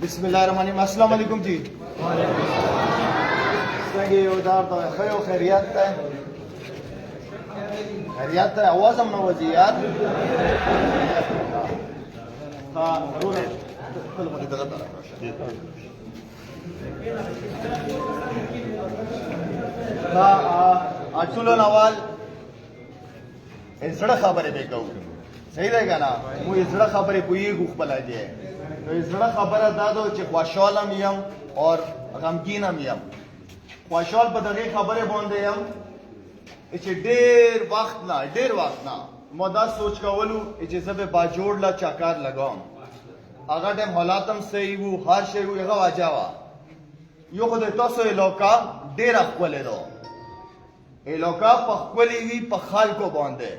बिस्मिल्लाहिर्रहमानिर्रहीम। अस्सलाम वालेकुम जी। उदार तो खैर खैरियत है, खैरियत है। आवाज हम नवाजी यार। हाँ अटुलो नवाल इजड़ा खबर है देखो सही रहेगा ना। वो इजड़ा खबर है कोई गुखबला जे तो इजड़ा खबर दा दो चे ख्वाशाल हम यम और गमगीन हम यम। ख्वाशाल बदगे खबरें बोंदे यम इचे देर वक्त ना मोदा सोच का वलू इचे सबे बाजोड़ ला चाकार लगाम अगर टाइम हालातम सही वो हर शे वो यगा वाजावा यो खुद तोसो इलाका देर अखवले दो इलाका पखवली हुई पखाल को बोंदे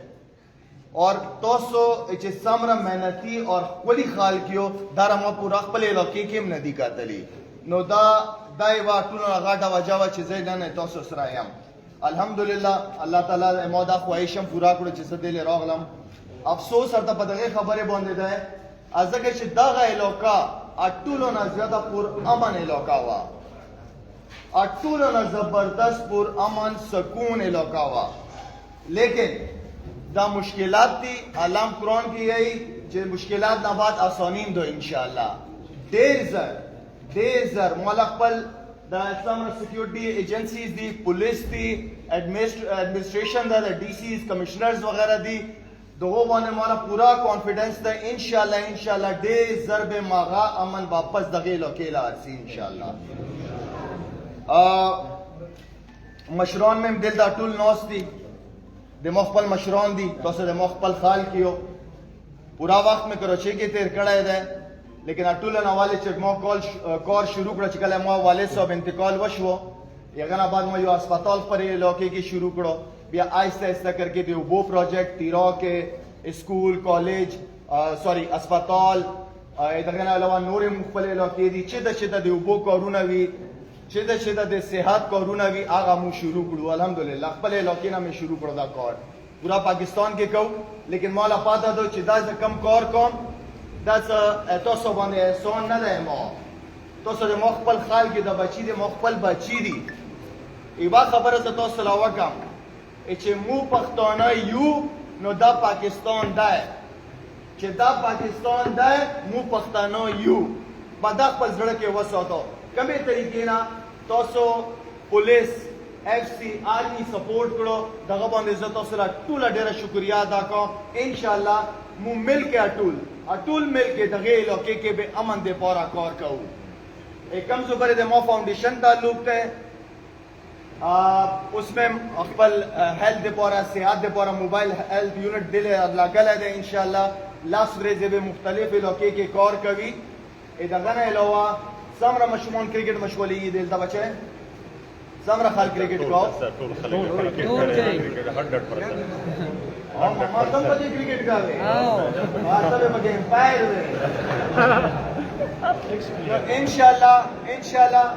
और तोसो इचे समरा मेहनती और खुली खाल कियो दारा मा पूरा खपले इलाके के नदी का तली नो दाई वाटुनो लगाटा वजावा चीजें न तोसो सरायम अल्हम्दुलिल्लाह अल्लाह ताला मोदा ख्वाहिशम पूरा करो जिसे दिल रोगलम अफसोस अर्ता पदगे खबरें बोंदे दे अजगे दागा इलाका अटुलो ना ज्यादा पुर अमन इलाका वा अटुलो ना जबरदस्त पुर अमन सुकून इलाका वा लेकिन दा मुश्किलात थी अलाम कुरान की यही जे मुश्किलात ना बात आसानीम दो इंशाअल्लाह देर जर मलकपल द समर सिक्योरिटी एजेंसीज दी पुलिस दी एडमिनिस्ट्रेशन दा डीसीज कमिश्नर्स वगैरह दी दो वाने हमारा पूरा कॉन्फिडेंस था इंशाल्लाह देर जर बे मागा अमन वापस दगे लोकेला आरसी इंशाल्लाह मशरान में दिल दा टूल नौस दी दे मुखपल मशरान दी तो से दे मुखपल खाल कियो पूरा वक्त में करोचे के तेर कड़ा है लेकिन अटूल नवाले चेक मो कॉल शुरू कर चिकले मो वाले सब इंतकाल वशो यगना बाद में यो अस्पताल पर ये लोके की शुरू करो बिया आहिस्ता आहिस्ता करके दे वो प्रोजेक्ट तीरो के स्कूल कॉलेज सॉरी अस्पताल इधर अलावा नूर मुखपल लोके दी चिदा दे वो कोरोना वी चिदा दे सेहत कोरोना वी आगा मु शुरू करो अल्हम्दुलिल्लाह पले लोके ना में शुरू करो दा कॉर पूरा पाकिस्तान के कहू लेकिन मौला पाता दो चिदा से कम कॉर कौन दस तोसो बंदे सोन न दे मो तोसो दे मुखपल खाल की दा बची दे मुखपल बची दी इबा खबर है तो सलावा कम इचे मु पख्तौना यू नो दा पाकिस्तान दाए चे दा पाकिस्तान दाए मु पख्तौना यू बदा पर जड़ के वसो तो कमे तरीके ना तोसो पुलिस एफसी आर्मी सपोर्ट करो दगा बंद इज्जत सला टूला डेरा शुक्रिया अदा को इंशाल्लाह मु मिल के अटूल मिल के दगे इलाके के बे अमन दे पौरा कौर कहू एक कम जुबर दे मो फाउंडेशन ताल्लुक है उसमें अकबल हेल्थ दे पौरा सेहत दे पौरा मोबाइल हेल्थ यूनिट दिले लागल है इंशाल्लाह लास्ट रेजे बे मुख्तलिफ इलाके के कौर कवी इधर अलावा समरा मशमून क्रिकेट मशगूली ये दिलता बचे समरा खाल क्रिकेट को क्रिकेट का इंशाल्लाह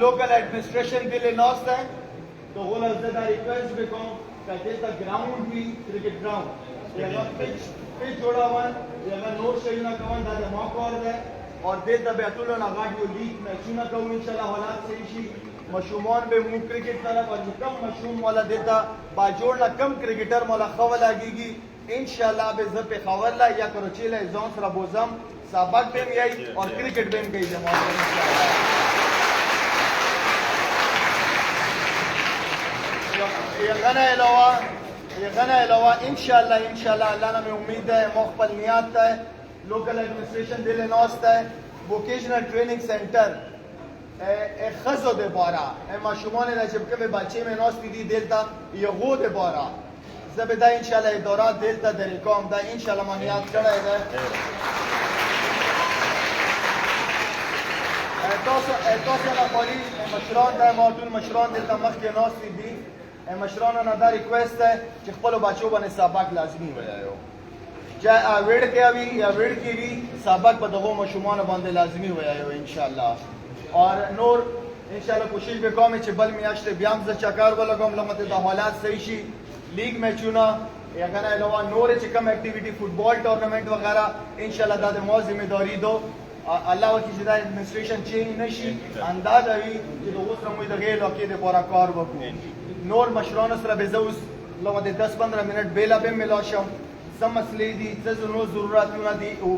लोकल एडमिनिस्ट्रेशन दिले नौस्त है तो वो ज्यादा रिक्वेस्ट भी कहूँ का ग्राउंड भी क्रिकेट ग्राउंड पिच जोड़ा हुआ नोट सही ना कवन दादा मौका है और दे दबे अतुलो ना गाड़ियों लीग में चुना कहूँ इंशाल्लाह हालात सही शी मशरूमान बे मुंह क्रिकेट तरफ और जो कम मशरूम वाला देता बाजोड़ ना कम क्रिकेटर वाला खबर लगेगी इंशाल्लाह बे जब पे खबर ला या करो चेला जोन सरा बोजम साबक बेम यही और क्रिकेट बेम कही जमा ये गना अलावा इंशाल्लाह अल्लाह ना में उम्मीद है मुखबल नियत है लोकल एडमिनिस्ट्रेशन दिले नौस्त है वोकेशनल ट्रेनिंग सेंटर खजो दे बारा माशुमान ने जब के बच्चे में नौस्त दी देलता ये गो दे बारा जबदा इंशाल्लाह दौरा देलता दे कौम दा इंशाल्लाह मानियात कड़ा है तो ना बोली मशरान दा मौजूद मशरान देलता मख के नौस्त दी मशरान ना दा रिक्वेस्ट है कि खपलो बच्चों बने सबक लाजमी हो जाए चाहे वेड़ के अभी या वेड़ की भी सबक बदगो मशुमान बंदे लाजमी हो जाए इंशाल्लाह और नूर इंशाल्लाह कोशिश बेकौम चबल में अश्ते ब्याम से चकार वाला कम लमत दा हालात सही शी लीग में चुना اگر علاوه نور چې کوم اکټیویټي فوټبال ټورنمنٹ وغیرہ ان شاء الله دا د مو ذمہ داری دو الله وکړي چې دا ایڈمنسټریشن چینج نشي اندازه وي چې د اوس موږ د غیر علاقې د پورا کار وکړو نور مشرانو سره به زه اوس لږ د 10-15 منټ بیلا به ملا شم سم مسلې دي څه نو ضرورتونه دي او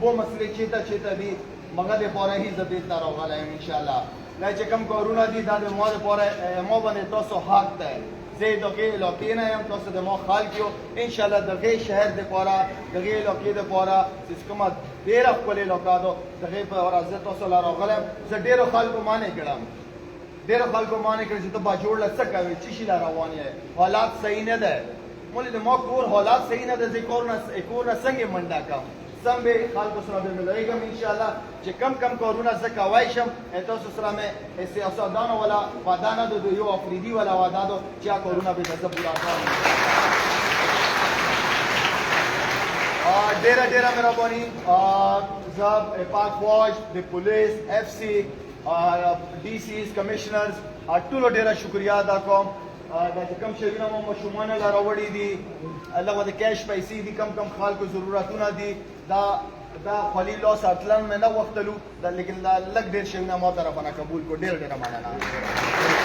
بو مسلې چیته دي مګه د پورا هی زبیت نه راغلی ان شاء الله دا چې کوم کارونه دي دا د مو د پورا مو باندې تاسو حق ده زه دغه علاقې نه یم تاسو د مو خلک یو ان شاء الله دغه شهر د پورا دغه علاقې د پورا چې کومه ډیر خپل علاقې دو دغه په ورځ تاسو لاره غلم زه ډیر خلکو معنی کړم ډیر خلکو معنی کړ چې ته با جوړ لسه کوي چې شي لاره روانه حالات صحیح نه ده مولې د مو کور حالات صحیح نه ده ذکر نه څنګه منډه کوم سم به خلکو سره به ملایګم ان شاء الله چې کم کارونه زکه وایشم تاسو سره مې سیاستدان ولا ودانه د یو افریدي ولا ودادو چې کارونه به زه پورا کوم ډیره مهرباني زاب پاک فوج د پولیس اف سی डी सीز कमिश्नर्स ټولو ډیره شکریا ادا کوم دا کوم شیونه مو مشمونه لا راوړي دي الله د کیش پیسې دي کم خلکو ضرورتونه دي دا خلی لاس اتلان مې نه وختلو دا لیکن لګ ډیر شیونه مو طرفه نه قبول کو ډیر مننه